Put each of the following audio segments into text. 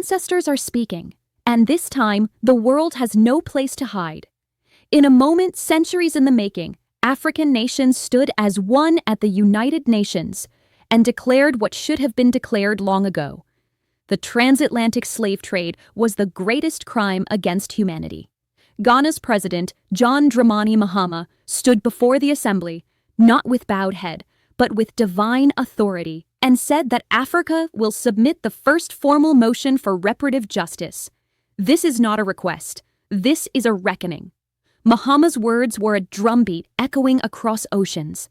ancestors are speaking, and this time the world has no place to hide. In a moment centuries in the making, African nations stood as one at the United Nations and declared what should have been declared long ago. The Transatlantic Slave Trade was the greatest crime against humanity. Ghana's president, John Dramani Mahama, stood before the assembly, not with bowed head, but with divine authority, and said that Africa will submit the first formal motion for reparative justice. This is not a request. This is a reckoning. Mahama's words were a drumbeat echoing across oceans.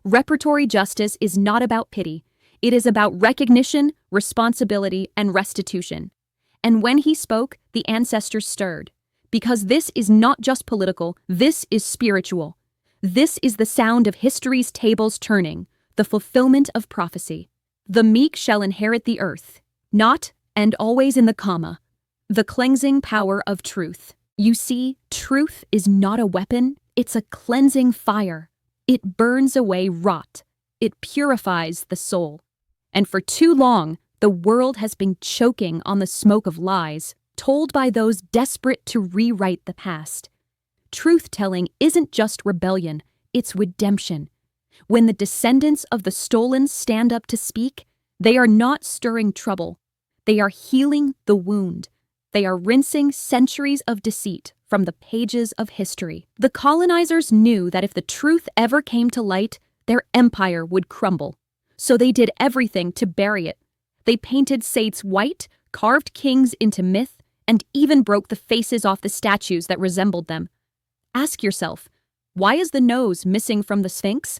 Reparatory justice is not about pity. It is about recognition, responsibility, and restitution. And when he spoke, the ancestors stirred. Because this is not just political, this is spiritual. This is the sound of history's tables turning, the fulfillment of prophecy. The meek shall inherit the earth, not, and always in the comma, the cleansing power of truth. You see, truth is not a weapon, it's a cleansing fire. It burns away rot. It purifies the soul. And for too long, the world has been choking on the smoke of lies, told by those desperate to rewrite the past. Truth-telling isn't just rebellion, it's redemption. When the descendants of the stolen stand up to speak, they are not stirring trouble. They are healing the wound. They are rinsing centuries of deceit from the pages of history. The colonizers knew that if the truth ever came to light, their empire would crumble. So they did everything to bury it. They painted saints white, carved kings into myth, and even broke the faces off the statues that resembled them. Ask yourself, why is the nose missing from the Sphinx?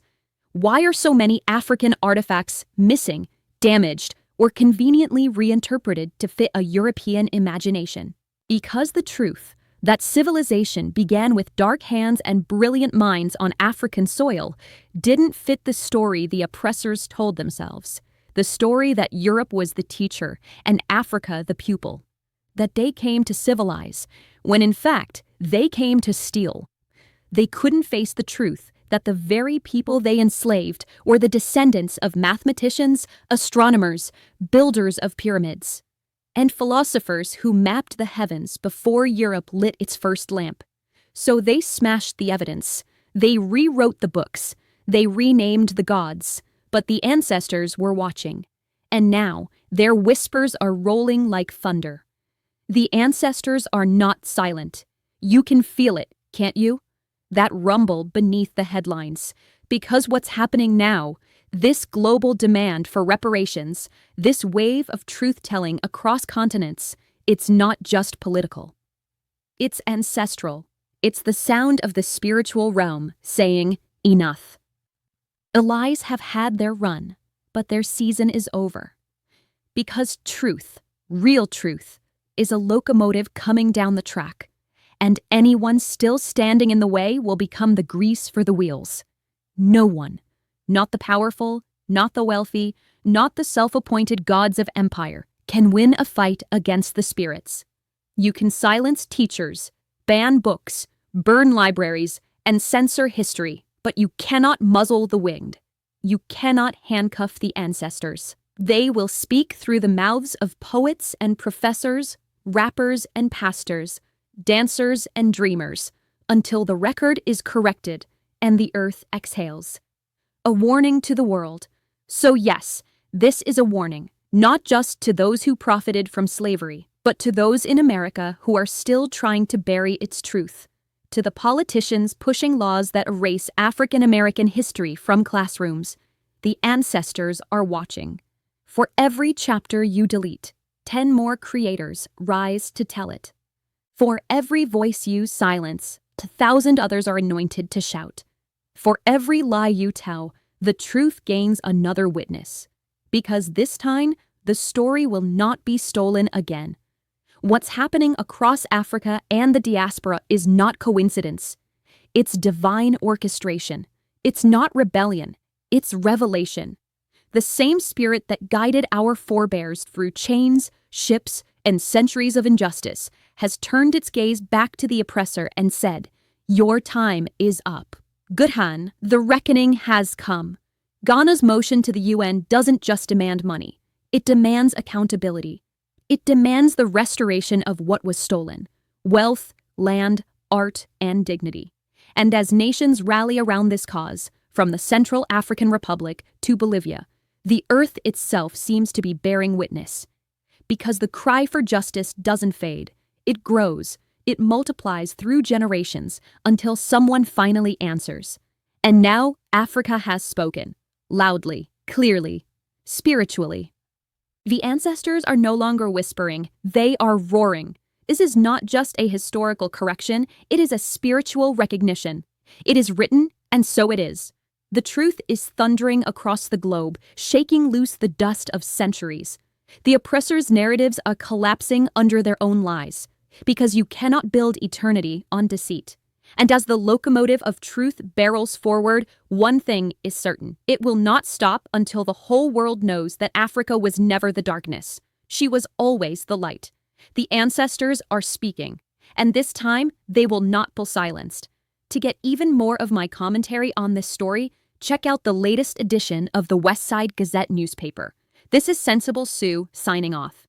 Why are so many African artifacts missing, damaged, or conveniently reinterpreted to fit a European imagination? Because the truth, that civilization began with dark hands and brilliant minds on African soil, didn't fit the story the oppressors told themselves. The story that Europe was the teacher and Africa the pupil. That they came to civilize, when in fact, they came to steal. They couldn't face the truth that the very people they enslaved were the descendants of mathematicians, astronomers, builders of pyramids, and philosophers who mapped the heavens before Europe lit its first lamp. So they smashed the evidence. They rewrote the books. They renamed the gods. But the ancestors were watching. And now, their whispers are rolling like thunder. The ancestors are not silent. You can feel it, can't you? That rumble beneath the headlines. Because what's happening now, this global demand for reparations, this wave of truth-telling across continents, it's not just political. It's ancestral. It's the sound of the spiritual realm saying, enough. The lies have had their run, but their season is over. Because truth, real truth, is a locomotive coming down the track, and anyone still standing in the way will become the grease for the wheels. No one, not the powerful, not the wealthy, not the self-appointed gods of empire, can win a fight against the spirits. You can silence teachers, ban books, burn libraries, and censor history, but you cannot muzzle the winged. You cannot handcuff the ancestors. They will speak through the mouths of poets and professors, rappers and pastors, dancers and dreamers, until the record is corrected and the earth exhales. A warning to the world. So yes, this is a warning, not just to those who profited from slavery, but to those in America who are still trying to bury its truth. To the politicians pushing laws that erase African American history from classrooms, the ancestors are watching. For every chapter you delete, 10 more creators rise to tell it. For every voice you silence, 1,000 others are anointed to shout. For every lie you tell, the truth gains another witness. Because this time, the story will not be stolen again. What's happening across Africa and the diaspora is not coincidence. It's divine orchestration. It's not rebellion. It's revelation. The same spirit that guided our forebears through chains, ships, and centuries of injustice has turned its gaze back to the oppressor and said, "Your time is up." Gudhan, the reckoning has come. Ghana's motion to the UN doesn't just demand money. It demands accountability. It demands the restoration of what was stolen: wealth, land, art, and dignity. And as nations rally around this cause, from the Central African Republic to Bolivia, the earth itself seems to be bearing witness. Because the cry for justice doesn't fade, it grows, it multiplies through generations until someone finally answers. And now Africa has spoken, loudly, clearly, spiritually. The ancestors are no longer whispering, they are roaring. This is not just a historical correction, it is a spiritual recognition. It is written, and so it is. The truth is thundering across the globe, shaking loose the dust of centuries. The oppressors' narratives are collapsing under their own lies, because you cannot build eternity on deceit. And as the locomotive of truth barrels forward, one thing is certain. It will not stop until the whole world knows that Africa was never the darkness. She was always the light. The ancestors are speaking, and this time they will not be silenced. To get even more of my commentary on this story, check out the latest edition of the West Side Gazette newspaper. This is Sensible Sue signing off.